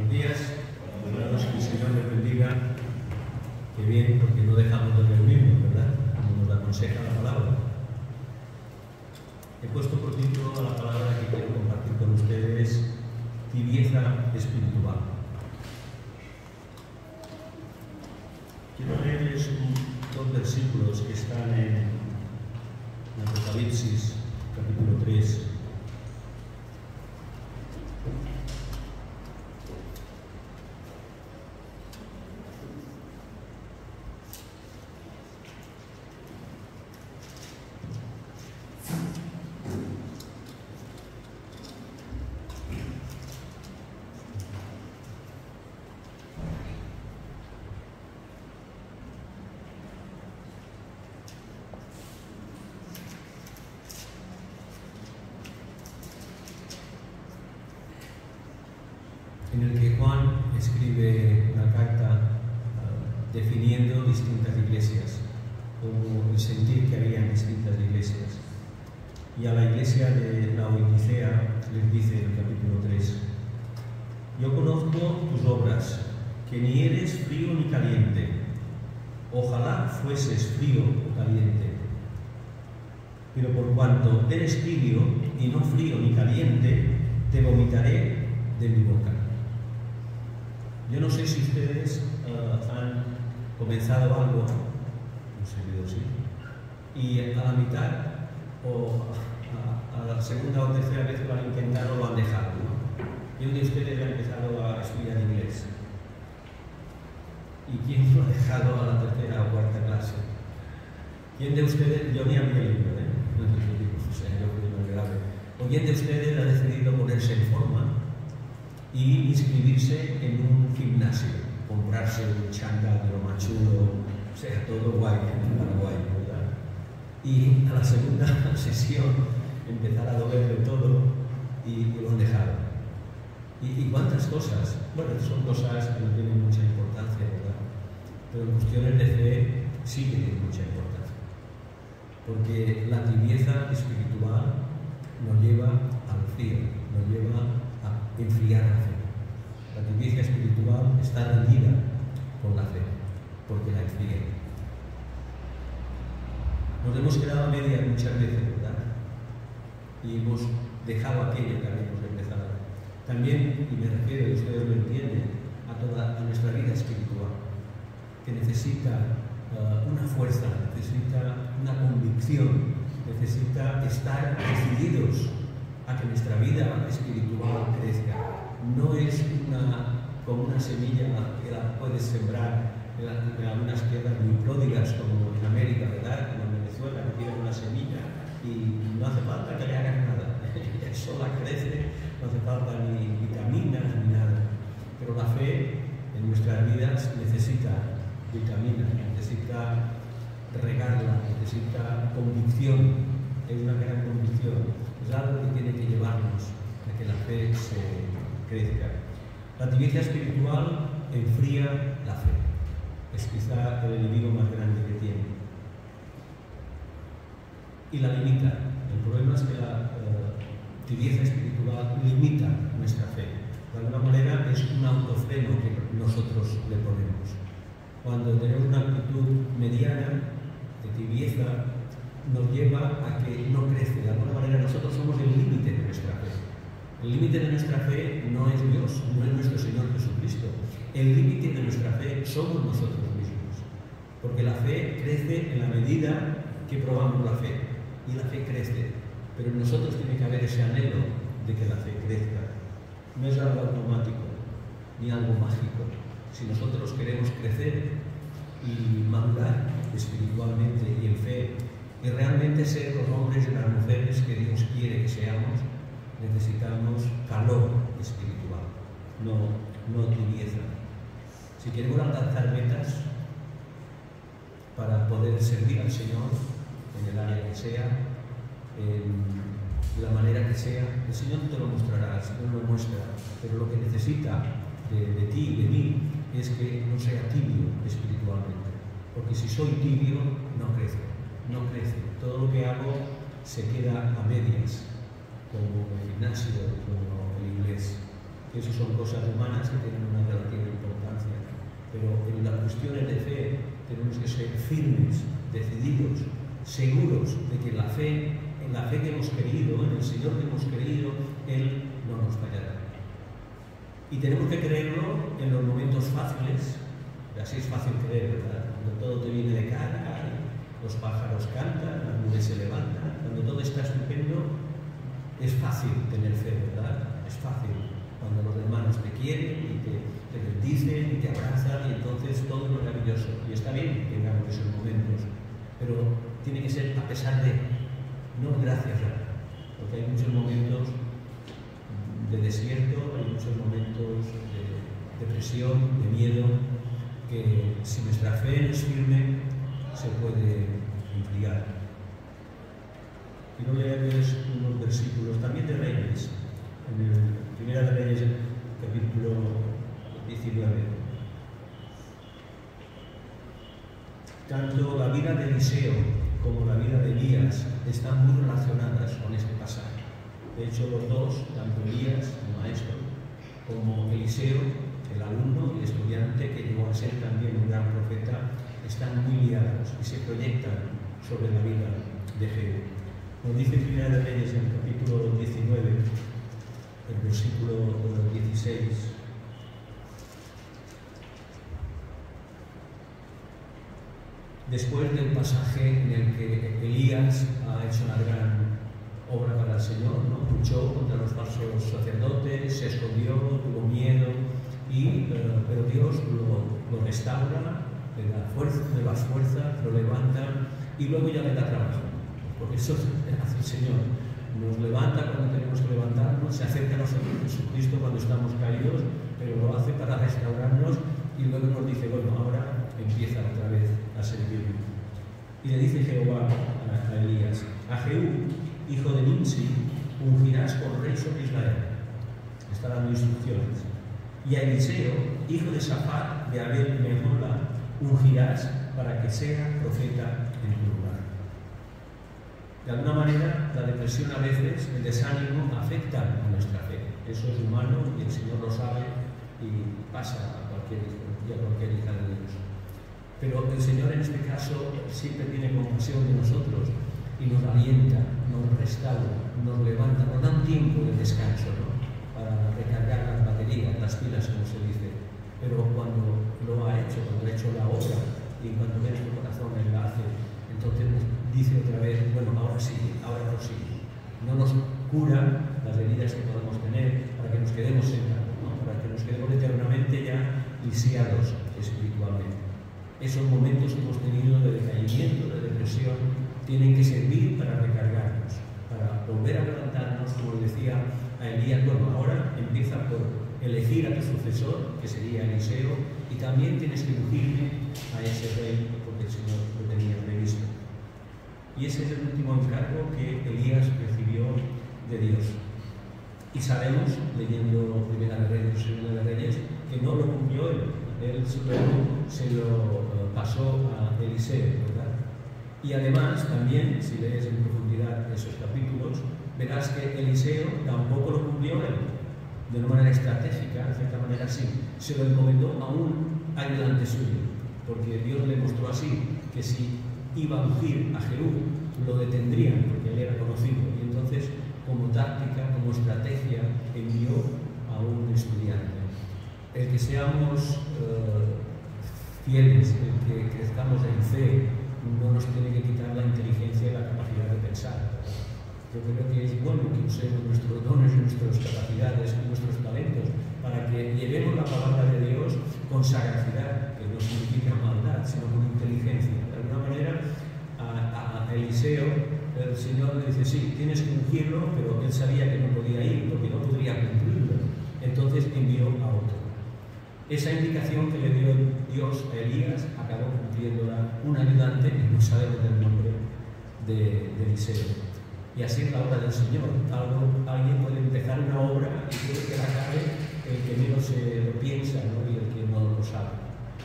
Buenos días, hermanos, que el Señor les bendiga. Qué bien, porque no dejamos de reunirnos, ¿verdad? Como nos aconseja la palabra. He puesto por título a la palabra que quiero compartir con ustedes: tibieza espiritual. Quiero leerles dos versículos que están en Apocalipsis, capítulo 3. En el que Juan escribe una carta definiendo distintas iglesias, como el sentir que había en distintas iglesias. Y a la iglesia de Laodicea les dice en el capítulo 3: yo conozco tus obras, que ni eres frío ni caliente. Ojalá fueses frío o caliente. Pero por cuanto eres tibio y no frío ni caliente, te vomitaré de mi boca. Yo no sé si ustedes han comenzado algo, un servidor sí, y a la mitad o a la segunda o tercera vez que lo han intentado lo han dejado, ¿no? ¿Quién de ustedes ha empezado a estudiar inglés? ¿Y quién lo ha dejado a la tercera o cuarta clase? ¿Quién de ustedes, yo ni abrí el libro, o sea, yo creo que no es grave, o quién de ustedes ha decidido ponerse en forma y inscribirse en un gimnasio, comprarse un chándal de lo más chulo, o sea, todo guay en Paraguay, ¿verdad? Y a la segunda sesión empezar a doler de todo y lo han dejado. ¿Y cuántas cosas? Bueno, son cosas que no tienen mucha importancia, ¿verdad? Pero en cuestiones de fe sí que tienen mucha importancia. Porque la tibieza espiritual nos lleva al frío, nos lleva a enfriar la fe. La tibieza espiritual está reñida con la fe, porque la enfría. Nos hemos quedado a medias muchas veces, ¿verdad? Y hemos dejado aquello que habíamos empezado. También, y me refiero, y ustedes lo entienden, a nuestra vida espiritual, que necesita una fuerza, necesita una convicción, necesita estar decididos a que nuestra vida espiritual crezca. No es como una semilla que la puedes sembrar en algunas tierras muy pródigas, como en América, ¿verdad? Como en Venezuela, que tienen una semilla y no hace falta que le hagas nada. Sola crece, no hace falta ni vitaminas ni nada. Pero la fe en nuestras vidas necesita vitaminas, necesita regarla, necesita convicción. Es una gran convicción. Es algo que tiene que llevarnos a que la fe se crezca. La tibieza espiritual enfría la fe. Es quizá el enemigo más grande que tiene. Y la limita. El problema es que la tibieza espiritual limita nuestra fe. De alguna manera es un autofreno que nosotros le ponemos. Cuando tenemos una actitud mediana de tibieza, nos lleva a que no crece. De alguna manera nosotros somos el límite de nuestra fe. El límite de nuestra fe no es Dios, no es nuestro Señor Jesucristo. El límite de nuestra fe somos nosotros mismos. Porque la fe crece en la medida que probamos la fe. Y la fe crece. Pero en nosotros tiene que haber ese anhelo de que la fe crezca. No es algo automático, ni algo mágico. Si nosotros queremos crecer y madurar espiritualmente y en fe, y realmente ser los hombres y las mujeres que Dios quiere que seamos, necesitamos calor espiritual, no tibieza. Si queremos alcanzar metas para poder servir al Señor en el área que sea, de la manera que sea, el Señor te lo mostrará, el Señor lo muestra, pero lo que necesita de ti y de mí es que no sea tibio espiritualmente, porque si soy tibio no crece. Todo lo que hago se queda a medias, como el gimnasio, como el inglés. que eso son cosas humanas que tienen una relativa importancia. Pero en las cuestiones de fe tenemos que ser firmes, decididos, seguros de que la fe, en la fe que hemos creído, en el Señor que hemos creído, Él no nos fallará. Y tenemos que creerlo en los momentos fáciles. Así es fácil creer, ¿verdad? Cuando todo te viene de cara, los pájaros cantan, las nubes se levantan, cuando todo está estupendo, es fácil tener fe, ¿verdad? Es fácil. Cuando los hermanos te quieren y te bendicen y te abrazan, y entonces todo es maravilloso. Y está bien que tengamos esos momentos, pero tiene que ser a pesar de, no gracias a, porque hay muchos momentos de desierto, hay muchos momentos de depresión, de miedo, que si nuestra fe no es firme, se puede enfriar. Quiero leerles unos versículos también de Reyes, en el Primera de Reyes, capítulo 19. Tanto la vida de Eliseo como la vida de Elías están muy relacionadas con este pasaje. De hecho, los dos, tanto Elías, el maestro, como Eliseo, el alumno y el estudiante, que llegó a ser también un gran profeta, están muy liados y se proyectan sobre la vida de Jehú. Nos dice Primera de Reyes en el capítulo 19, el versículo 16. Después del pasaje en el que Elías ha hecho una gran obra para el Señor, ¿no? Luchó contra los falsos sacerdotes, se escondió, tuvo miedo, pero Dios lo restaura, le da nuevas fuerzas, lo levanta y luego ya le da trabajo. Porque eso hace el Señor. Nos levanta cuando tenemos que levantarnos, se acerca a nosotros Jesucristo cuando estamos caídos, pero lo hace para restaurarnos y luego nos dice, bueno, ahora empieza otra vez a servirme. Y le dice Jehová a Elías, a Jehú, hijo de Nimsi, ungirás por rey sobre Israel. Está dando instrucciones. Y a Eliseo, hijo de Safat, de Abel Mehola, ungirás para que sea profeta en tu lugar. De alguna manera, la depresión a veces, el desánimo, afecta a nuestra fe. Eso es humano y el Señor lo sabe y pasa a cualquier hija de Dios. Pero el Señor en este caso siempre tiene compasión de nosotros y nos alienta, nos restaura, nos levanta, nos da un tiempo de descanso, ¿no? Para recargar las baterías, las pilas, como se dice. Pero cuando lo ha hecho, cuando ha hecho la obra y cuando ve nuestro corazón Él la hace, entonces nos dice otra vez, bueno, ahora sí, ahora prosigue. No nos cura las heridas que podemos tener para que nos quedemos sentados, ¿no? Para que nos quedemos eternamente ya lisiados espiritualmente. Esos momentos que hemos tenido de decaimiento, de depresión, tienen que servir para recargarnos, para volver a levantarnos, como decía a Elías, bueno, ahora empieza por elegir a tu sucesor, que sería Eliseo, y también tienes que ungirme a ese rey, porque el Señor lo tenía previsto. Y ese es el último encargo que Elías recibió de Dios. Y sabemos, leyendo Primera de Reyes, Segunda de Reyes, que no lo cumplió él. Él luego se lo pasó a Eliseo, ¿verdad? Y además, también, si lees en profundidad esos capítulos, verás que Eliseo tampoco lo cumplió él. De una manera estratégica, de cierta manera sí. Se lo encomendó a un ayudante suyo, porque Dios le mostró así, que si iba a ungir a Jehú, lo detendrían, porque él era conocido. Y entonces, como táctica, como estrategia, envió a un estudiante. El que seamos fieles, el que crezcamos en fe, no nos tiene que quitar la inteligencia y la capacidad de pensar. Yo creo que es bueno que usemos nuestros dones, nuestras capacidades y nuestros talentos para que llevemos la palabra de Dios con sagacidad, que no significa maldad, sino con inteligencia. De alguna manera, a Eliseo, el Señor le dice, sí, tienes que ungirlo, pero él sabía que no podía ir porque no podría cumplirlo. Entonces envió a otro. Esa indicación que le dio Dios a Elías acabó cumpliéndola un ayudante, que no sabemos del nombre, de Eliseo. Y así es la obra del Señor. Alguien puede empezar una obra y quiere que la acabe el que menos se lo piensa, ¿no? Y el que no lo sabe.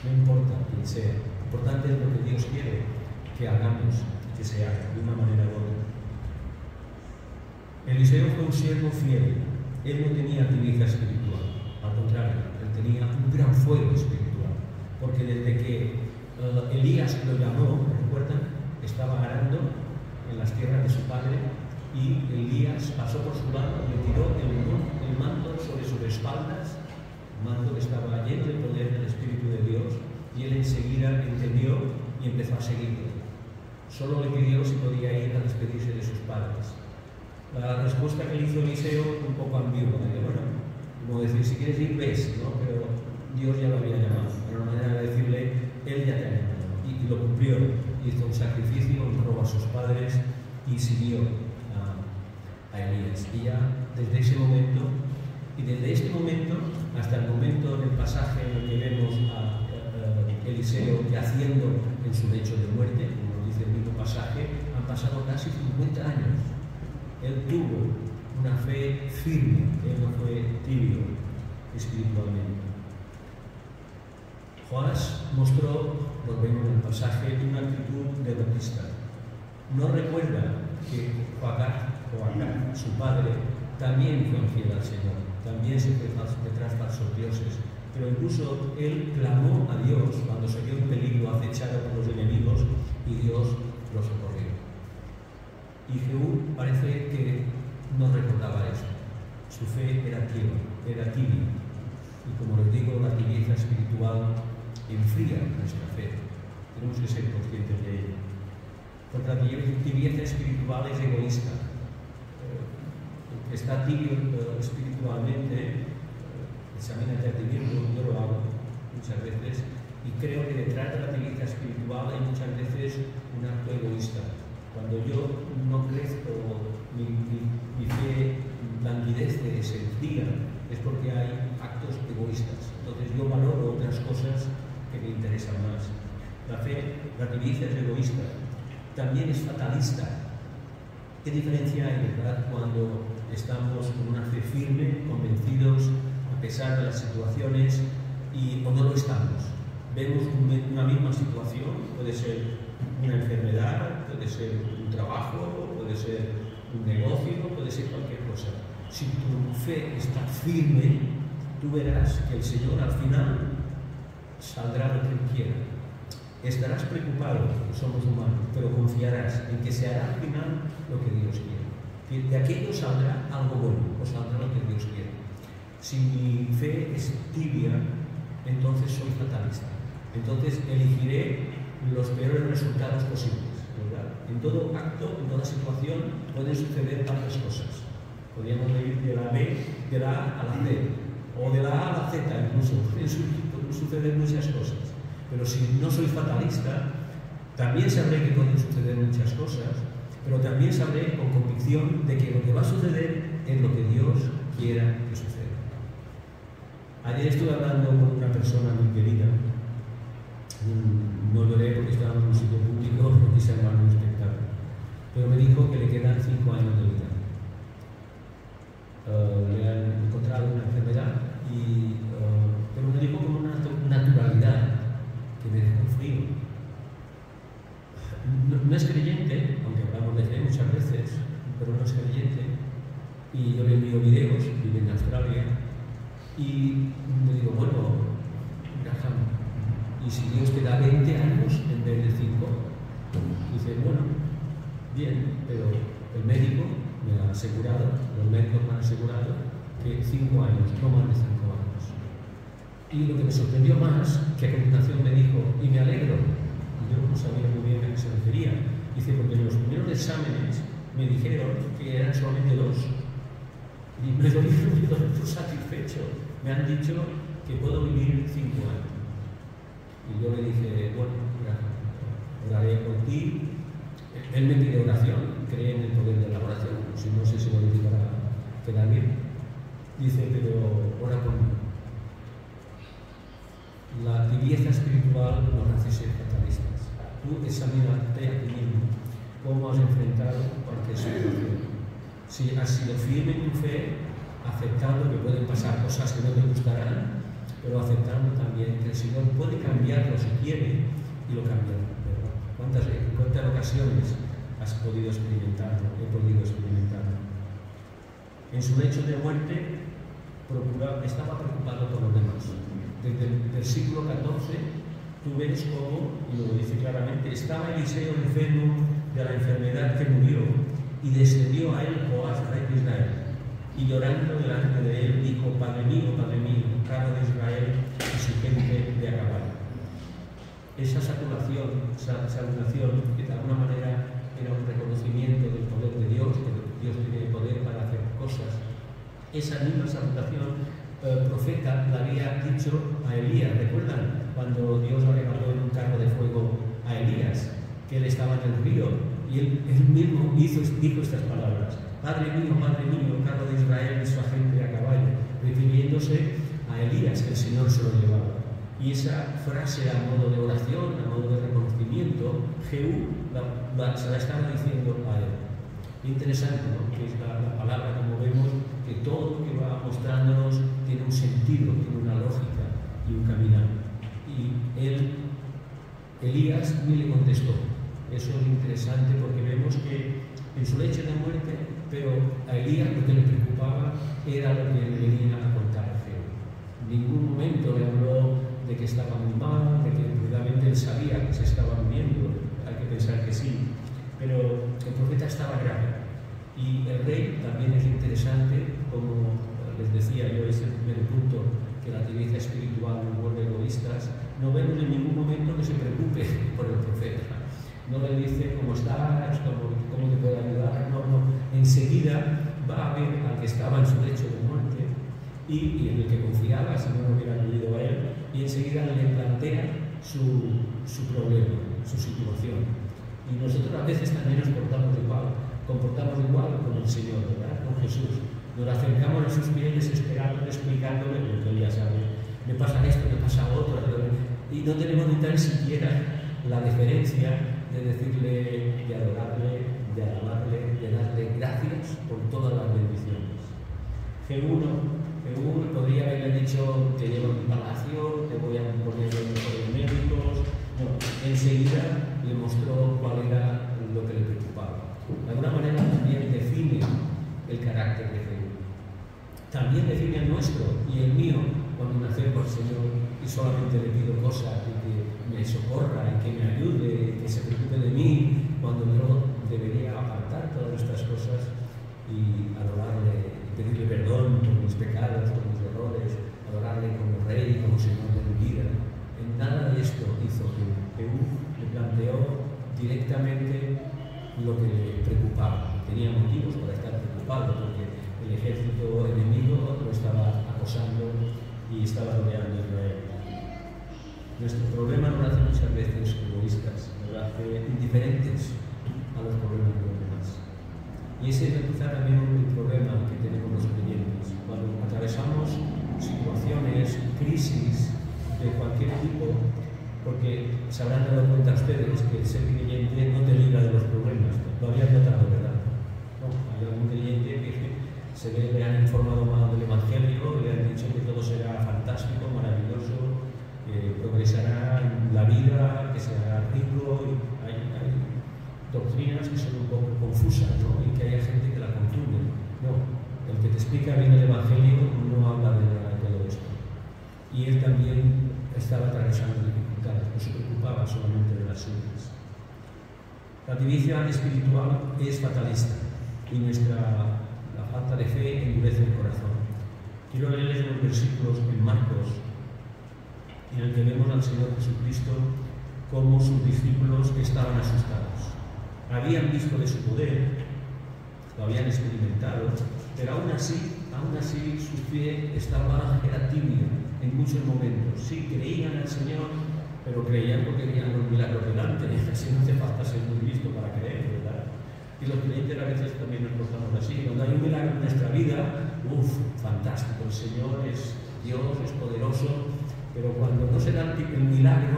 No importa quién sea. Lo importante es lo que Dios quiere que hagamos y que se haga de una manera u otra. Eliseo fue un siervo fiel. Él no tenía tibieza espiritual. Al contrario, él tenía un gran fuego espiritual, porque desde que Elías lo llamó, ¿recuerdan? Estaba arando en las tierras de su padre y Elías pasó por su lado, le tiró el manto sobre sus espaldas, un manto que estaba lleno de poder del Espíritu de Dios, y él enseguida entendió y empezó a seguirlo. Solo le pidió si podía ir a despedirse de sus padres. La respuesta que le hizo Eliseo un poco ambigua, bueno, como decir, si quieres ir, ves, ¿no? Pero Dios ya lo había llamado. Era una manera de decirle, Él ya te ha llamado. Y lo cumplió. Hizo un sacrificio, honró a sus padres y siguió a Elías. Y ya desde ese momento, y desde este momento hasta el momento del pasaje en el que vemos a Eliseo yaciendo en su lecho de muerte, como dice el mismo pasaje, han pasado casi 50 años. Él tuvo una fe firme, él no fue tibio espiritualmente. Joás mostró, lo vemos en el pasaje, una actitud derrotista. No recuerda que Joacán, su padre, también fue infiel al Señor, también se fue detrás de falsos dioses, pero incluso él clamó a Dios cuando se vio en peligro, acechado por los enemigos, y Dios lo socorrió. Y Jehú parece que no recordaba eso. Su fe era tibia. Y como les digo, la tibieza espiritual enfría nuestra fe. Tenemos que ser conscientes de ello. Porque la tibieza espiritual es egoísta. El que está tibio espiritualmente, examínate a ti mismo, yo lo hago muchas veces, y creo que detrás de la tibieza espiritual hay muchas veces un acto egoísta. Cuando yo no crezco, mi fe languidece, se enfría, es porque hay actos egoístas. Entonces yo valoro otras cosas que me interesan más. La tibieza es egoísta, también es fatalista. ¿Qué diferencia hay, verdad, cuando estamos con una fe firme, convencidos, a pesar de las situaciones, o no lo estamos? Vemos una misma situación, puede ser una enfermedad, puede ser un trabajo, puede ser un negocio, puede ser cualquier cosa. Si tu fe está firme, tú verás que el Señor al final saldrá lo que Él quiera. Estarás preocupado, porque somos humanos, pero confiarás en que se hará al final lo que Dios quiere. Que de aquello saldrá algo bueno, o saldrá lo que Dios quiere. Si mi fe es tibia, entonces soy fatalista. Entonces elegiré los peores resultados posibles, ¿verdad? En todo acto, en toda situación, pueden suceder tantas cosas. Podríamos ir de la B, de la A a la C, o de la A a la Z incluso. Pueden suceder muchas cosas. Pero si no soy fatalista, también sabré que pueden suceder muchas cosas, pero también sabré con convicción de que lo que va a suceder es lo que Dios quiera que suceda. Ayer estuve hablando con una persona muy querida. No lloré porque estaba en un sitio público, no quise armar un espectáculo, pero me dijo que le quedan 5 años de vida. Le han encontrado una enfermedad, pero me dijo con una naturalidad que me dejó frío. No es creyente, aunque hablamos de fe muchas veces, pero no es creyente, y yo le envío videos, vive en Australia, y me digo, bueno, Graham, y si Dios te da 20 años en vez de 5, dice, bueno, bien, pero el médico me ha asegurado, los médicos me han asegurado que 5 años, no más de 5 años. Y lo que me sorprendió más, que a continuación me dijo, y me alegro, y yo no sabía muy bien a qué se refería, dice, porque en los primeros exámenes me dijeron que eran solamente 2. Y me doy satisfecho. Me han dicho que puedo vivir 5 años. Y yo le dije, bueno, oraré por ti. Él me pide oración, cree en el poder de la oración, si no sé si lo dice para quedar bien. Dice, pero ora por mí. La tibieza espiritual nos hace ser fatalistas. Tú examínate a ti mismo cómo has enfrentado cualquier situación. Si has sido firme en tu fe, aceptando que pueden pasar cosas que no te gustarán, pero aceptando también que el Señor puede cambiarlo si quiere, y lo cambiará. ¿En cuántas ocasiones has podido experimentarlo? He podido experimentarlo. En su lecho de muerte estaba preocupado por los demás. Desde el versículo 14, tú ves cómo, y lo dice claramente, estaba Eliseo enfermo de la enfermedad que murió, y descendió a él Joás, rey de Israel, y llorando delante de él dijo: Padre mío, carro de Israel y su gente de a caballo. Esa salutación, que de alguna manera era un reconocimiento del poder de Dios, que Dios tiene poder para hacer cosas. Esa misma salutación, el profeta la había dicho a Elías. ¿Recuerdan cuando Dios arrebató en un carro de fuego a Elías, que él estaba en el río? Y él mismo dijo estas palabras: Padre mío, carro de Israel y su gente a caballo, refiriéndose a Elías, que el Señor se lo llevaba. Y esa frase a modo de oración, a modo de reconocimiento, Jehú se la estaba diciendo a él. Interesante, ¿no? Que es la palabra, como vemos, que todo lo que va mostrándonos tiene un sentido, tiene una lógica y un caminar. Y Elías ni le contestó. Eso es interesante porque vemos que en su lecho de muerte, pero a Elías lo que le preocupaba era lo que le venía a contar a Jehú. En ningún momento le habló de que estaba muy mal, de que realmente él sabía que se estaba muriendo. Hay que pensar que sí, pero el profeta estaba grave. Y el rey también es interesante, como les decía yo, es el primer punto, que la tibieza espiritual nos vuelve egoístas. No vemos en ningún momento que se preocupe por el profeta. No le dice cómo estás, cómo te puedo ayudar. No. Enseguida va a ver al que estaba en su lecho de muerte y en el que confiaba, si no hubiera acudido a él, y enseguida le plantea su problema, su situación. Y nosotros a veces también nos comportamos igual con el Señor, ¿verdad? Con Jesús. Nos acercamos a sus pies esperando, explicándole lo que él ya sabe. Me pasa esto, me pasa otro, y no tenemos ni tan siquiera la deferencia de decirle, de adorarle, de alabarle, de darle gracias por todas las bendiciones. Jehú podría haberle dicho: te llevo a mi palacio, te voy a poner los mejores médicos. No, enseguida le mostró cuál era lo que le preocupaba. De alguna manera también define el carácter de Jehú. También define el nuestro y el mío cuando me acerco al Señor y solamente le pido cosas y que me socorra y que me ayude, que se preocupe de mí, cuando yo debería apartar todas estas cosas y adorarle, pedirle perdón por mis pecados, por mis errores, adorarle como Rey, como Señor de mi vida. En nada de esto hizo Jehú. Le planteó directamente lo que le preocupaba. Tenía motivos para estar preocupado porque el ejército enemigo lo estaba acosando y estaba rodeando a Israel. Nuestro problema nos hace muchas veces egoístas, nos hace indiferentes a los problemas de los demás. Y ese es quizá también un problema que tenemos los creyentes. Cuando atravesamos situaciones, crisis de cualquier tipo, porque se habrán dado cuenta ustedes que el ser creyente no te libra de los problemas. Lo habían notado, ¿verdad? No, hay algún creyente que le han informado mal del Evangelio, le han dicho que todo será fantástico, maravilloso, progresará en la vida, que será rico. Y hay doctrinas que son un poco confusas, ¿no? Y que haya gente que la confunde. No, el que te explica bien el Evangelio no habla de nada de todo esto. Y él también estaba atravesando dificultades, no se preocupaba solamente de las suyas. La tibieza espiritual es fatalista y la falta de fe endurece el corazón. Quiero leerles unos versículos en Marcos, en el que vemos al Señor Jesucristo como sus discípulos estaban asustados. Habían visto de su poder, lo habían experimentado, pero aún así su fe era tibia en muchos momentos. Sí, creían al Señor, pero creían porque veían los milagros delante. Así no hace falta ser muy listo para creer, ¿verdad? Y los creyentes a veces también nos portamos así. Cuando hay un milagro en nuestra vida, fantástico, el Señor es Dios, es poderoso, pero cuando no se da el milagro,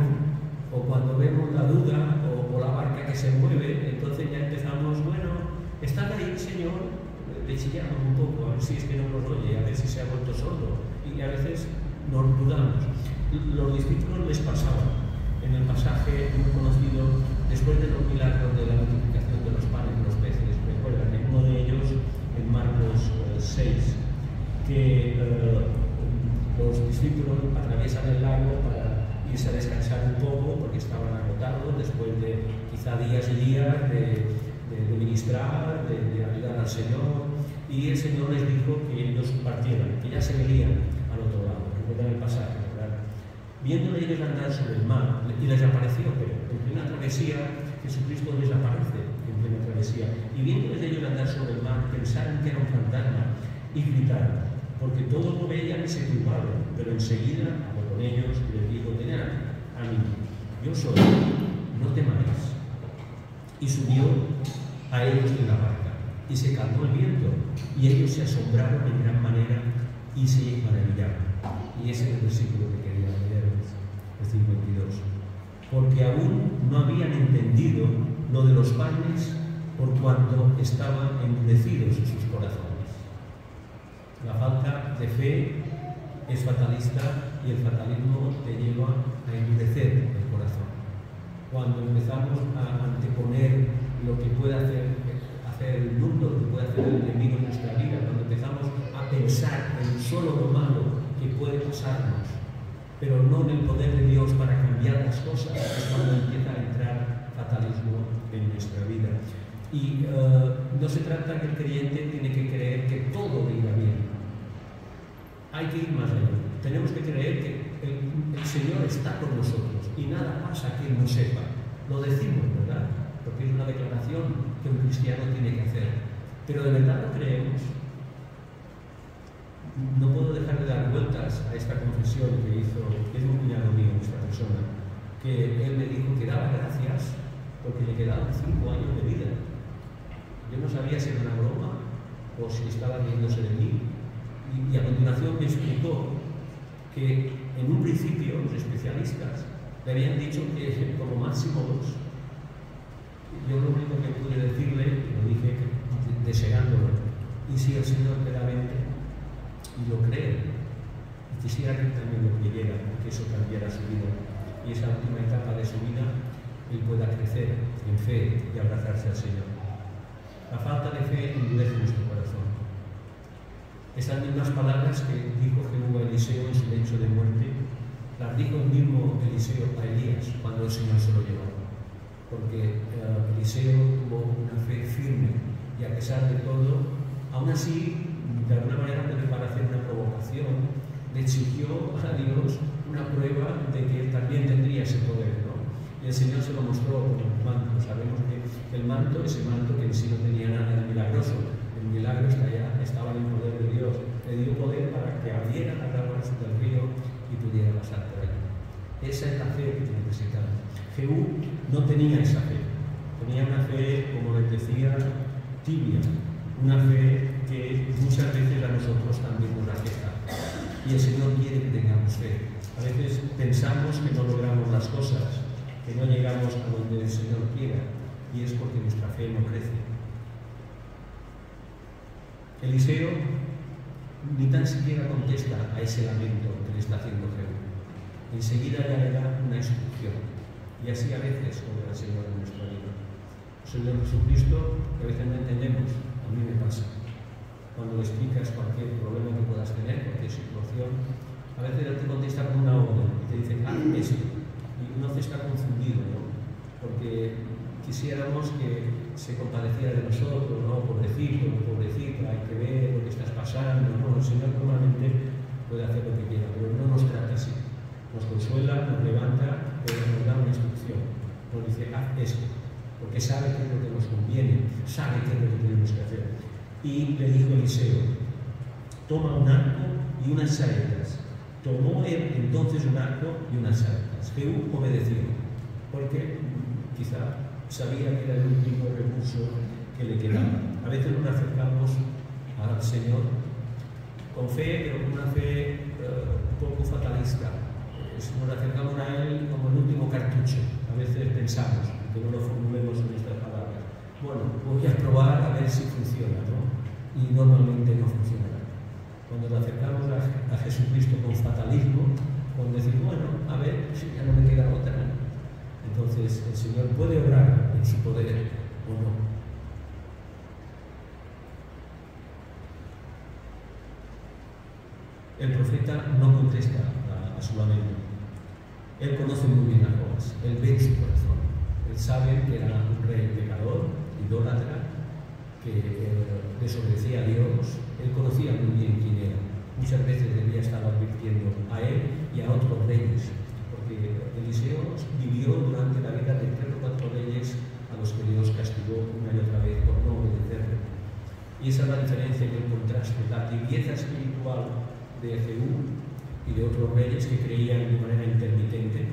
o cuando vemos la duda, o la barca que se mueve, entonces ya empezamos, bueno, ¿están ahí, Señor? Le chillamos un poco, a ver si es que no nos oye, a ver si se ha vuelto sordo, y a veces nos dudamos. Los discípulos les pasaban en el pasaje muy conocido, después de los milagros de la multiplicación de los panes y los peces, recuerdan, en uno de ellos, en Marcos 6, que los discípulos atraviesan el lago para irse a descansar un poco porque estaban agotados después de quizá días y días de ministrar, de ayudar al Señor, y el Señor les dijo que ellos partieran, que ya se verían al otro lado. Recuerdan el pasaje, ¿verdad? Viéndole ellos andar sobre el mar, y les apareció, pero en plena travesía Jesucristo les aparece en plena travesía, y viéndoles ellos andar sobre el mar, pensaron que era un fantasma y gritaron, porque todos lo veían y se turbaron, pero enseguida habló con ellos y les dijo: tened ánimo, yo soy, no temáis. Y subió a ellos de la barca, y se calmó el viento, y ellos se asombraron en gran manera y se maravillaron. Y ese es el versículo que quería leer, el 52. Porque aún no habían entendido lo de los panes, por cuanto estaban endurecidos en sus corazones. La falta de fe es fatalista, y el fatalismo te lleva a endurecer el corazón. Cuando empezamos a anteponer lo que puede hacer el mundo, lo que puede hacer el enemigo en nuestra vida, cuando empezamos a pensar en solo lo malo que puede pasarnos, pero no en el poder de Dios para cambiar las cosas, es cuando empieza a entrar fatalismo en nuestra vida. Y no se trata que el creyente tiene que creer que todo le irá bien. Hay que ir más allá. Tenemos que creer que el Señor está con nosotros y nada pasa que Él no sepa. Lo decimos, ¿verdad? Porque es una declaración que un cristiano tiene que hacer. Pero de verdad lo creemos. No puedo dejar de dar vueltas a esta confesión que hizo, que es un cuñado mío, esta persona, que él me dijo que daba gracias porque le quedaban 5 años de vida. Yo no sabía si era una broma o si estaba riéndose de mí. Y a continuación me explicó que en un principio los especialistas le habían dicho que como máximo 2. Yo lo único que pude decirle, y lo dije deseándolo, y si el Señor te da 20 y lo cree, y quisiera que también lo creyera, que eso cambiara su vida, y esa última etapa de su vida él pueda crecer en fe y abrazarse al Señor. La falta de fe endurece nuestro corazón. Estas mismas palabras que dijo Jehú a Eliseo en su lecho de muerte, las dijo el mismo Eliseo a Elías cuando el Señor se lo llevó. Porque Eliseo tuvo una fe firme y a pesar de todo, aún así, de alguna manera, para hacer una provocación, le exigió a Dios una prueba de que él también tendría ese poder, ¿no? Y el Señor se lo mostró con el manto. Sabemos que el manto, ese manto que en sí no tenía nada de milagroso, el milagro estaba en el poder de Dios. Le dio poder para que abriera las aguas del río y pudiera pasar por allí. Esa es la fe que necesitamos. Jehú no tenía esa fe. Tenía una fe, como les decía, tibia. Una fe que muchas veces a nosotros también nos afecta. Y el Señor quiere que tengamos fe. A veces pensamos que no logramos las cosas, que no llegamos a donde el Señor quiera, y es porque nuestra fe no crece. Eliseo ni tan siquiera contesta a ese lamento que le está haciendo Jehú. Enseguida ya le da una instrucción. Y así a veces obra el Señor en nuestra vida. El Señor Jesucristo, que a veces no entendemos, a mí me pasa. Cuando le explicas cualquier problema que puedas tener, cualquier situación, a veces Él te contesta con una orden y te dice, esto. Y uno se está confundido, ¿no? Porque quisiéramos que se compadeciera de nosotros, ¿no? Pobrecito, pobrecita, hay que ver lo que estás pasando, ¿no? El Señor normalmente puede hacer lo que quiera, pero no nos trata así. Nos consuela, nos levanta, pero nos da una instrucción. Nos dice, haz esto, porque sabe qué es lo que nos conviene, sabe qué es lo que tenemos que hacer. Y le dijo Eliseo, toma un arco y unas saetas. Tomó él entonces un arco y unas saetas. Jehú obedeció, porque quizá sabía que era el último recurso que le quedaba. A veces nos acercamos al Señor con fe, pero con una fe un poco fatalista. Nos acercamos a Él como el último cartucho. A veces pensamos, que no lo formulemos en estas palabras. Bueno, voy a probar a ver si funciona, ¿no? Y normalmente no funcionará. Cuando nos acercamos a Jesucristo con fatalismo, con decir, bueno, a ver si ya no me queda otra. Entonces el Señor puede obrar en su poder o no. El profeta no contesta a su lamento. Él conoce muy bien a Joás, él ve su corazón. Él sabe que era un rey pecador, idólatra, que desobedecía a Dios. Él conocía muy bien quién era. Muchas veces debía estar advirtiendo a él y a otros reyes, porque Eliseo vivió durante la vida de 3 o 4 reyes a los que Dios castigó una y otra vez por no obedecerle. Y esa es la diferencia y el contraste, la tibieza espiritual de Jehú y de otros reyes que creían de manera intermitente,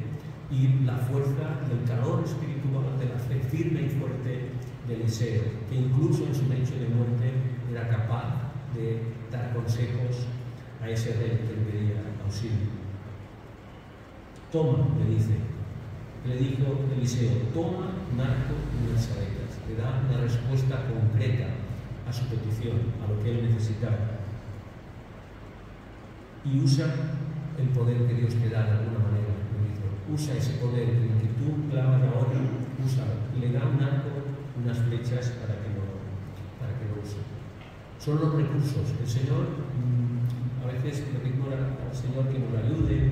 y la fuerza del calor espiritual de la fe firme y fuerte de Eliseo, que incluso en su lecho de muerte era capaz de dar consejos a ese rey que le pedía auxilio. Toma, le dice, le dijo Eliseo, toma un arco y unas saetas. Le da una respuesta concreta a su petición, a lo que él necesitaba. Y usa el poder que Dios te da de alguna manera. Usa ese poder en el que tú clavas ahora, úsalo. Y le da un arco, unas flechas para que lo use. Son los recursos. El Señor, a veces le pedimos al Señor que nos ayude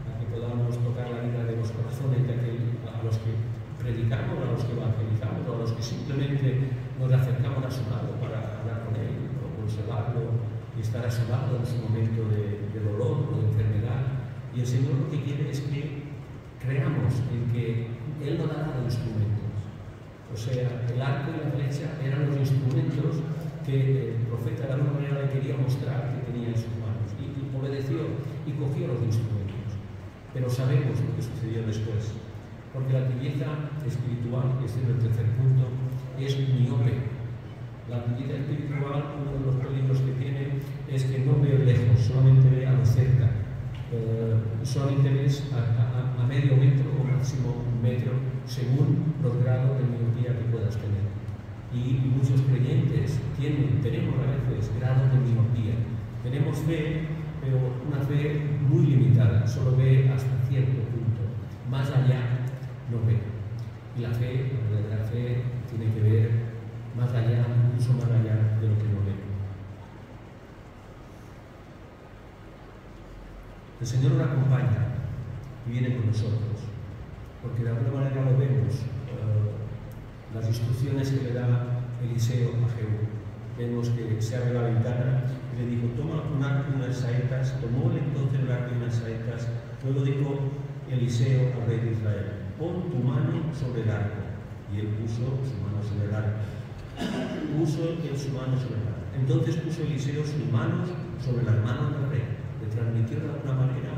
a que podamos tocar la vida de los corazones de a los que predicamos, a los que evangelizamos, o a los que simplemente nos acercamos a su lado para hablar con Él, o consolarlo y estar a su lado en su momento de dolor o de enfermedad. Y el Señor lo que quiere es que creamos en que Él nos ha dado instrumentos. O sea, el arco y la flecha eran los instrumentos que el profeta de alguna manera le quería mostrar que tenía en sus manos. Y obedeció y cogió los instrumentos. Pero sabemos lo que sucedió después. Porque la tibieza espiritual, que es el tercer punto, es miope. La tibieza espiritual, uno de los peligros que tiene es que no ve lejos, solamente ve a lo cerca. Solamente ves a medio metro o máximo 1 metro, según los grados de miopía que puedas tener. Y muchos creyentes tenemos a veces grados de miopía. Tenemos fe, pero una fe muy limitada, solo ve hasta cierto punto. Más allá no ve. Y la fe, la verdadera fe, tiene que ver más allá, incluso más allá de lo que no ve. El Señor nos acompaña y viene con nosotros, porque de alguna manera lo vemos, las instrucciones que le da Eliseo a Jehú. Vemos que se abre la ventana y le dijo, toma un arco y unas saetas. Tomó él entonces el arco y unas saetas. Luego dijo Eliseo al rey de Israel, pon tu mano sobre el arco. Y él puso su mano sobre el arco. Puso él su mano sobre el arco. Entonces puso Eliseo sus manos sobre las manos del rey. Le transmitió de alguna manera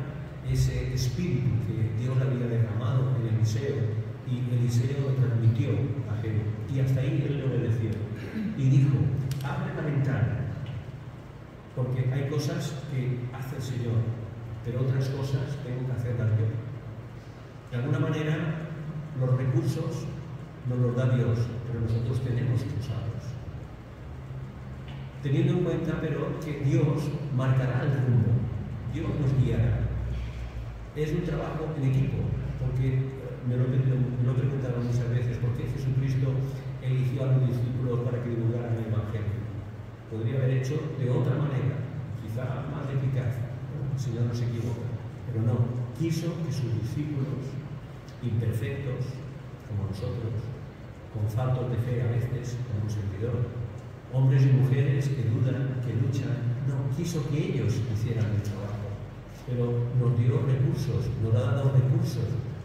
ese espíritu que Dios había derramado en Eliseo, y Eliseo lo transmitió a Jehú, y hasta ahí él le obedeció. Y dijo, abre la ventana, porque hay cosas que hace el Señor, pero otras cosas tengo que hacerlas yo. De alguna manera, los recursos nos los da Dios, pero nosotros tenemos que usarlos. Teniendo en cuenta, pero, que Dios marcará el rumbo, Dios nos guiará. Es un trabajo en equipo, porque me lo he preguntado muchas veces, ¿por qué Jesucristo eligió a los discípulos para que divulgaran el Evangelio? Podría haber hecho de otra manera, quizá más eficaz. El Señor no se equivoca, pero no. Quiso que sus discípulos, imperfectos, como nosotros, con faltos de fe a veces, como un servidor, hombres y mujeres que dudan, que luchan, no, quiso que ellos hicieran el trabajo. Pero nos dio recursos, nos ha dado recursos,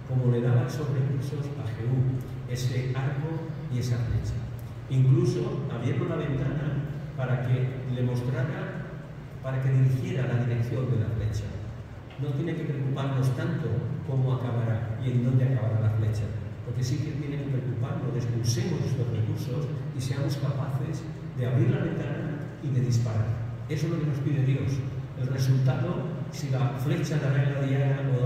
como le daba esos recursos a Jehú, ese arco y esa flecha. Incluso abrieron la ventana para que le mostrara, para que dirigiera la dirección de la flecha. No tiene que preocuparnos tanto cómo acabará y en dónde acabará la flecha, porque sí que tiene que preocuparnos de que usemos estos recursos y seamos capaces de abrir la ventana y de disparar. Eso es lo que nos pide Dios. El resultado, si la flecha dará en la diana o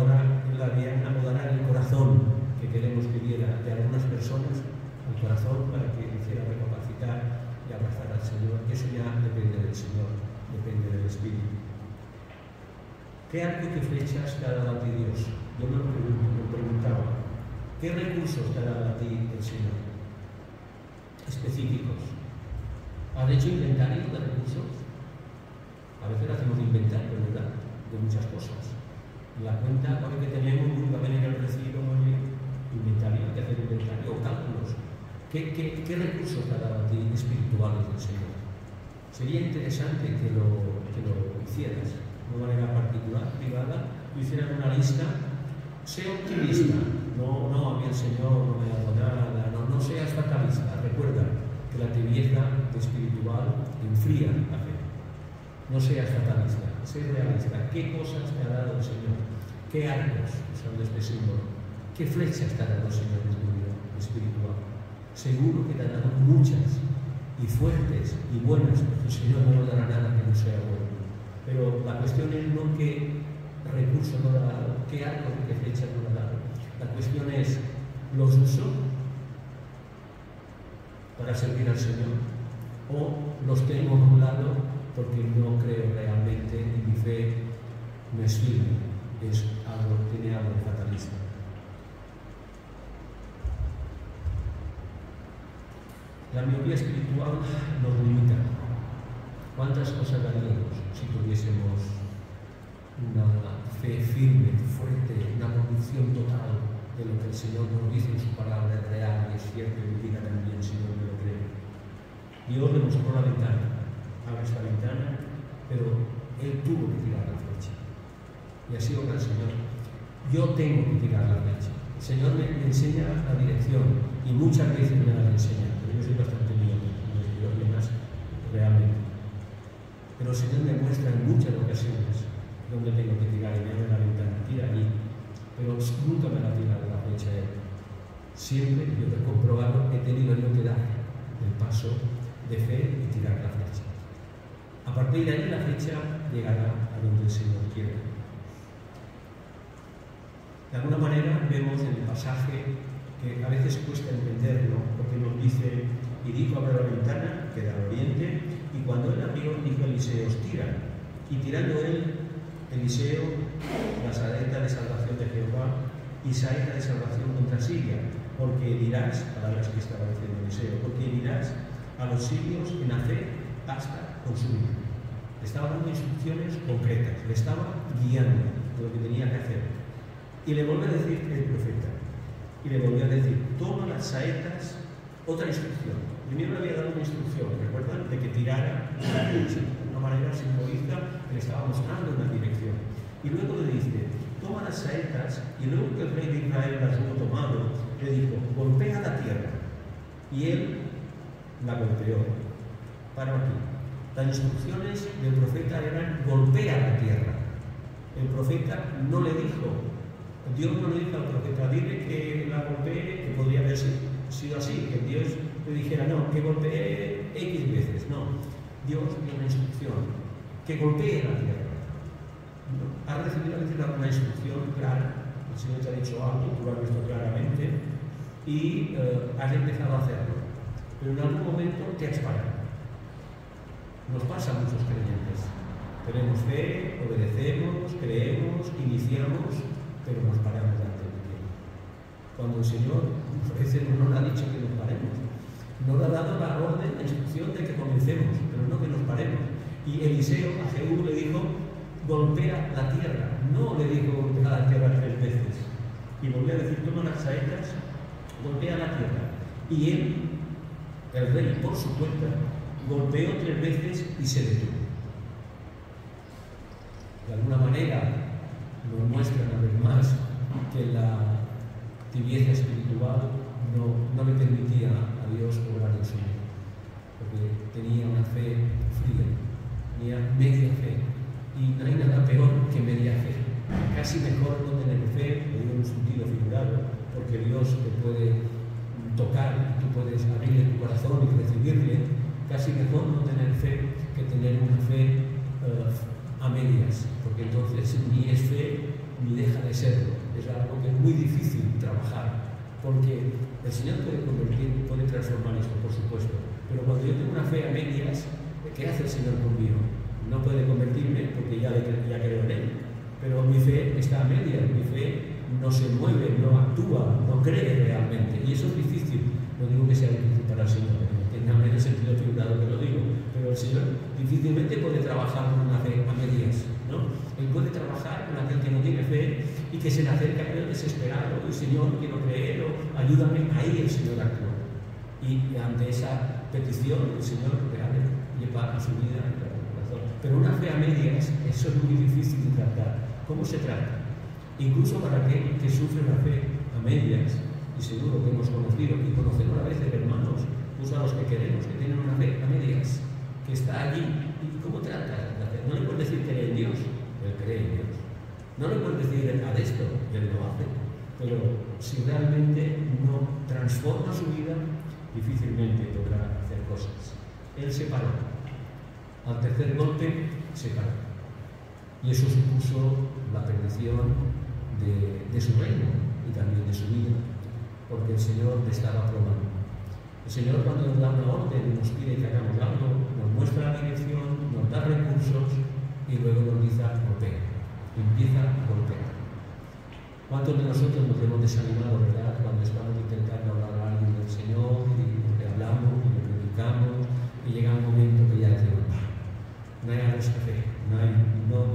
dará en el corazón que queremos que diera de algunas personas, al corazón para que hiciera recapacitar y abrazar al Señor. Eso ya depende del Señor, depende del Espíritu. ¿Qué arco y qué flechas te ha dado a ti Dios? Yo me lo preguntaba. ¿Qué recursos te ha dado a ti el Señor? Específicos. ¿Has hecho inventario de recursos? A veces hacemos inventario, ¿verdad?, de muchas cosas. La cuenta que tenemos nunca va a venir al recibo, inventario, hay que hacer inventario o cálculos. ¿Qué recursos te ha dado a ti espirituales del Señor? Sería interesante que lo hicieras de una manera particular, privada, que hicieras una lista. Sé optimista, no, a mí el Señor no me ha dado nada, no seas fatalista. Recuerda que la tibieza espiritual enfría la fe. No seas fatalista, sé realista. ¿Qué cosas te ha dado el Señor? ¿Qué arcos usando este símbolo? ¿Qué flechas te ha dado el Señor en tu vida espiritual? Seguro que te ha dado muchas y fuertes y buenas, porque el Señor no nos dará nada que no sea bueno. Pero la cuestión es no qué recurso nos ha dado, qué arco, qué flecha nos ha dado. La cuestión es, ¿los uso para servir al Señor? ¿O los tengo a un lado porque no creo realmente y mi fe no es firme? Tiene algo de fatalista. La miopía espiritual nos limita. ¿Cuántas cosas daríamos si tuviésemos una fe firme, fuerte, una convicción total de lo que el Señor nos dice en su palabra es real y es cierto y mi vida también, si no me lo creo? Dios le mostró la ventana, abre esta ventana, pero Él tuvo que tirar la flecha. Y así obra el Señor. Yo tengo que tirar la flecha. El Señor me enseña la dirección y muchas veces me la enseña. Yo soy bastante mío, los demás realmente. Pero el Señor me muestra en muchas ocasiones dónde tengo que tirar y me abre la ventana, tira allí. Pero nunca me la tira la flecha Él. Siempre yo he comprobado que he tenido yo que dar el paso de fe y tirar la flecha. A partir de ahí la flecha llegará a donde el Señor quiere. De alguna manera vemos en el pasaje que a veces cuesta entenderlo, porque nos dice, y dijo abre la ventana, que da al oriente, y cuando él abrió, dijo Eliseo, tira. Y tirando él, Eliseo, la saeta de salvación de Jehová, y saeta de salvación contra Siria, porque dirás, palabras que estaba diciendo Eliseo, porque dirás a los sirios en hacer hasta consumir. Le estaba dando instrucciones concretas, le estaba guiando de lo que tenía que hacer. Y le volvió a decir el profeta, y le volvió a decir, toma las saetas, otra instrucción. Primero le había dado una instrucción, ¿recuerdan? De que tirara una flecha, de una manera simbolista que le estaba mostrando una dirección. Y luego le dice, toma las saetas, y luego que el rey de Israel las hubo tomado, le dijo, golpea la tierra. Y él la golpeó. Para aquí. Las instrucciones del profeta eran golpea la tierra. El profeta no le dijo, Dios no le dijo al profeta, dile que la golpee, que podría haber sido así, que Dios le dijera, no, que golpee X veces. No, Dios dio una instrucción, que golpee la tierra. Has recibido a veces una instrucción clara, el Señor te ha dicho algo, tú lo has visto claramente, y has empezado a hacerlo. Pero en algún momento te has parado. Nos pasa a muchos creyentes. Tenemos fe, obedecemos, creemos, iniciamos, pero nos paramos delante de Dios. Cuando el Señor a veces no nos ha dicho que nos paremos, nos ha dado la orden, la instrucción de que comencemos, pero no que nos paremos. Y Eliseo a Jehú le dijo, golpea la tierra, no le dijo golpea la tierra 3 veces. Y volvió a decir, toma las saetas, golpea la tierra. Y él, el rey, por su cuenta, golpeó 3 veces y se detuvo. De alguna manera nos muestra una vez más que la tibieza espiritual no le permitía a Dios obrar en su vida, porque tenía una fe fría, tenía media fe, y no hay nada peor que media fe. Casi mejor no tener fe, lo digo en un sentido figurado, porque Dios te puede tocar, tú puedes abrirle tu corazón y recibirle. Casi mejor no tener fe que tener una fe a medias, porque entonces ni es fe ni deja de serlo. Es algo que es muy difícil trabajar, porque el Señor puede transformar esto, por supuesto, pero cuando yo tengo una fe a medias, ¿qué hace el Señor conmigo? No puede convertirme porque ya creo en Él, pero mi fe está a medias, mi fe no se mueve, no actúa, no cree realmente, y eso es difícil. No digo que sea difícil para el Señor, que no tenga menos sentido figurado que lo digo, pero el Señor difícilmente puede trabajar con una fe a medias, ¿no? Él puede trabajar con aquel que no tiene fe y que se le acerca a él desesperado, y Señor, quiero creer, o ayúdame. Ahí el Señor actúa. Y ante esa petición, el Señor lleva a su vida en el corazón. Pero una fe a medias, eso es muy difícil de tratar. ¿Cómo se trata? Incluso para aquel que sufre una fe a medias, y seguro que hemos conocido y conocemos a veces hermanos, incluso a los que queremos, que tienen una fe a medias, que está allí. ¿Y cómo trata la fe? No le puedes decir cree en Dios, él cree en Dios. No le puedes decir haz esto, él lo hace. Pero si realmente no transforma su vida, difícilmente podrá hacer cosas. Él se paró. Al tercer golpe se paró. Y eso supuso la perdición de su reino y también de su vida, porque el Señor le estaba probando. El Señor, cuando nos da una orden, nos pide que hagamos algo, nos muestra la dirección, nos da recursos y luego nos dice golpea. Empieza a golpear. ¿Cuántos de nosotros nos hemos desanimado, verdad, cuando estamos intentando hablar a alguien del Señor y le hablamos y le predicamos y llega un momento que ya decimos, no hay nada que hacer, no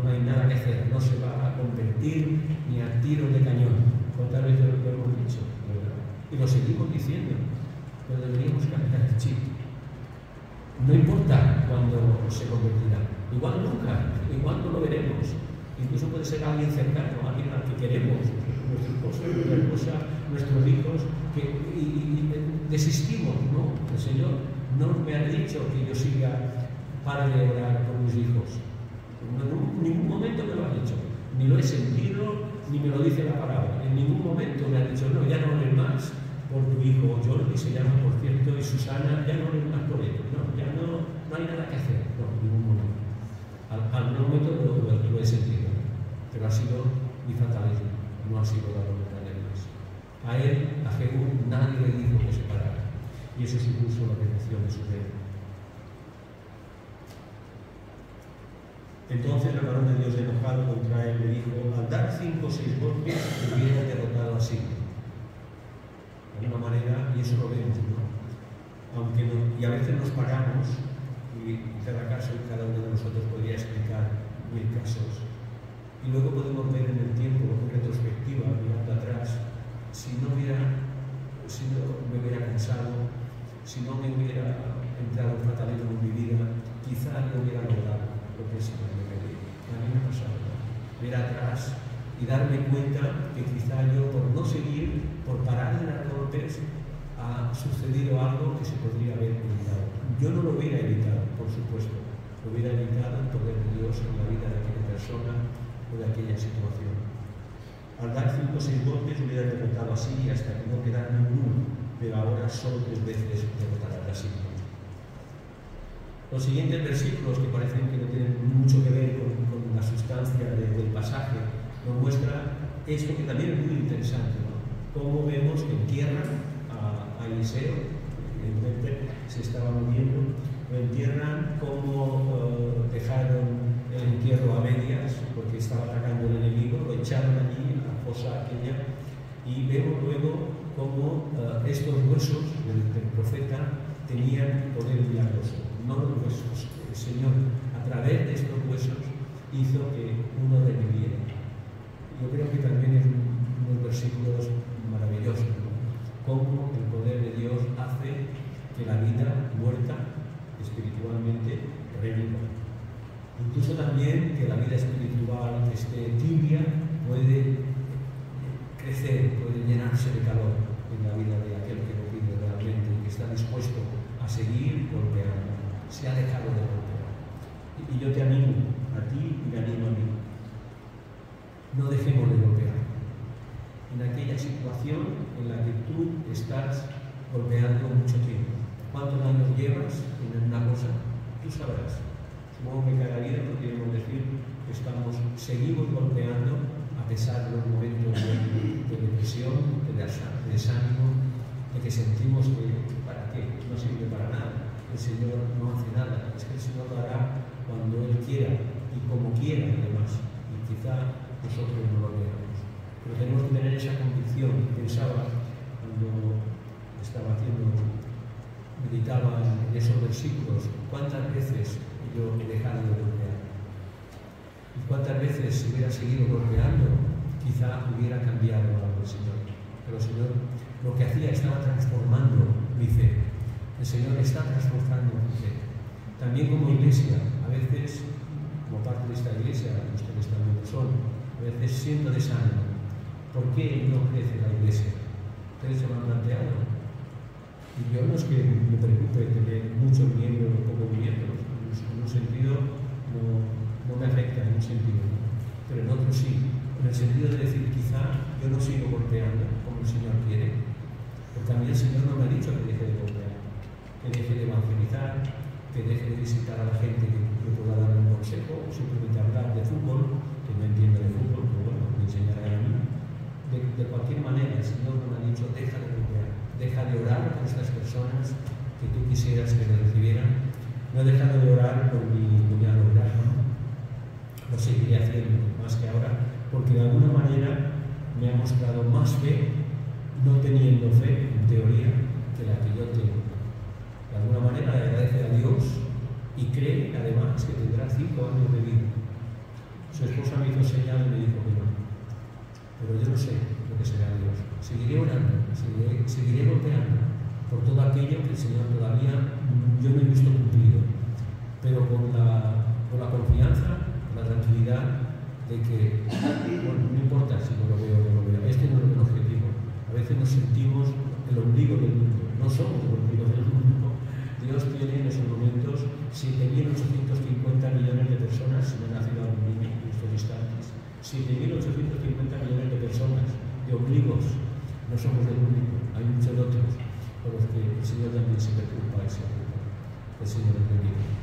hay nada que hacer, no se va a convertir ni a tiros de cañón? ¿Cuántas veces lo hemos dicho? ¿Verdad? Y lo seguimos diciendo, pero deberíamos cambiar el chip. No importa cuándo se convertirá, igual nunca, igual no lo veremos. Incluso puede ser alguien cercano, alguien al que queremos, nuestro esposo, nuestra esposa, nuestros hijos, y desistimos, ¿no? El Señor no me ha dicho que yo siga para de orar por mis hijos. En ningún momento me lo ha dicho, ni lo he sentido, ni me lo dice la palabra. En ningún momento me ha dicho, no, ya no ores más por tu hijo Jordi, se llama, por cierto, y Susana, ya no ores más por él. No, ya no hay nada que hacer, no, en ningún momento. Al momento lo he sentido, pero ha sido mi fatalismo, no ha sido la voluntad de Dios. A él, a Jehú, nadie le dijo que se parara, y eso supuso la perdición de su reino. Entonces el varón de Dios, enojado contra él, le dijo, al dar 5 o 6 golpes, hubiera derrotado a Siria. De alguna manera, y eso lo vemos, ¿no? Aunque no, y a veces nos paramos, y cada caso y cada uno de nosotros podría explicar 1000 casos, y luego podemos ver en el tiempo, en retrospectiva, mirando atrás, si no me hubiera cansado, si no me hubiera entrado en fatalismo en mi vida, quizá no hubiera logrado lo que es el pedí. A mí me ha pasado, ver atrás y darme cuenta que quizá yo, por no seguir, por parar de dar golpes, ha sucedido algo que se podría haber evitado. Yo no lo hubiera evitado, por supuesto, lo hubiera evitado el poder de Dios en la vida de aquella persona o de aquella situación. Al dar 5 o 6 golpes hubiera derrotado a Siria hasta que no quedara ninguno, pero ahora solo 3 veces derrotará a Siria. Los siguientes versículos, que parecen que no tienen mucho que ver con la sustancia del pasaje, nos muestra esto que también es muy interesante, ¿no? Cómo vemos que entierran a Eliseo, evidentemente se estaba muriendo, lo entierran, cómo dejaron el entierro a medias, porque estaba atacando el enemigo, lo echaron allí a la fosa aquella, y vemos luego cómo estos huesos del profeta tenían poder milagroso. No los huesos, el Señor a través de estos huesos hizo que uno reviviera. Yo creo que también es unos versículos maravillosos, ¿no? Cómo el poder de Dios hace que la vida muerta espiritualmente reviva. Incluso también que la vida espiritual esté tibia puede crecer, puede llenarse de calor en la vida de aquel que lo pide realmente y que está dispuesto a seguir golpeando. Se ha dejado de golpear. Y yo te animo a ti y me animo a mí. No dejemos de golpear. En aquella situación en la que tú estás golpeando mucho tiempo. ¿Cuántos años llevas en una cosa? Tú sabrás. Supongo que cada día podríamos decir que seguimos golpeando a pesar de los momentos de depresión, de desánimo, de que sentimos que ¿para qué? No sirve para nada. El Señor no hace nada, es que el Señor lo hará cuando Él quiera y como quiera, además, y quizá nosotros no lo veamos. Pero tenemos que tener esa convicción. Pensaba cuando estaba haciendo versículos, ¿cuántas veces yo he dejado de golpear? ¿Y cuántas veces si hubiera seguido golpeando, quizá hubiera cambiado algo el Señor? Pero el Señor lo que hacía estaba transformando mi fe. El Señor está transformando mi fe. También como iglesia, a veces, como parte de esta iglesia, ustedes también lo son, a veces siento desánimo. ¿Por qué no crece la iglesia? Ustedes se lo han planteado. Y yo no es que me preocupe tener muchos miembros o pocos miembros. En un sentido no me afecta, en un sentido, pero en otro sí. En el sentido de decir, quizá yo no sigo golpeando como el Señor quiere, porque a mí el Señor no me ha dicho que deje de golpear, que deje de evangelizar, que deje de visitar a la gente que le pueda dar un consejo, o simplemente hablar de fútbol, que no entiendo de fútbol, pero bueno, me enseñará a mí. De cualquier manera, el Señor no me ha dicho, deja de golpear, deja de orar por estas personas que tú quisieras que me recibieran. No he dejado de orar por mi cuñado Graham, lo seguiré haciendo más que ahora, porque de alguna manera me ha mostrado más fe, no teniendo fe, en teoría, que la que yo tengo. De alguna manera le agradece a Dios y cree además que tendrá 5 años de vida. Su esposa me hizo señal y me dijo que no. Pero yo no sé lo que será Dios. Seguiré orando, seguiré golpeando por todo aquello que el Señor todavía yo no he visto cumplido, pero con la confianza, con la tranquilidad de que, bueno, no importa si no lo veo o no lo veo, este no es el objetivo. A veces nos sentimos el ombligo del mundo, no somos el ombligo del mundo. Dios tiene en esos momentos 7.850 millones de personas si no ha nacido algún niño en estos instantes. 7.850 millones de personas, de ombligos. No somos el único, hay muchos otros por los que el Señor también se preocupa y se ocupa. El Señor es bendiga.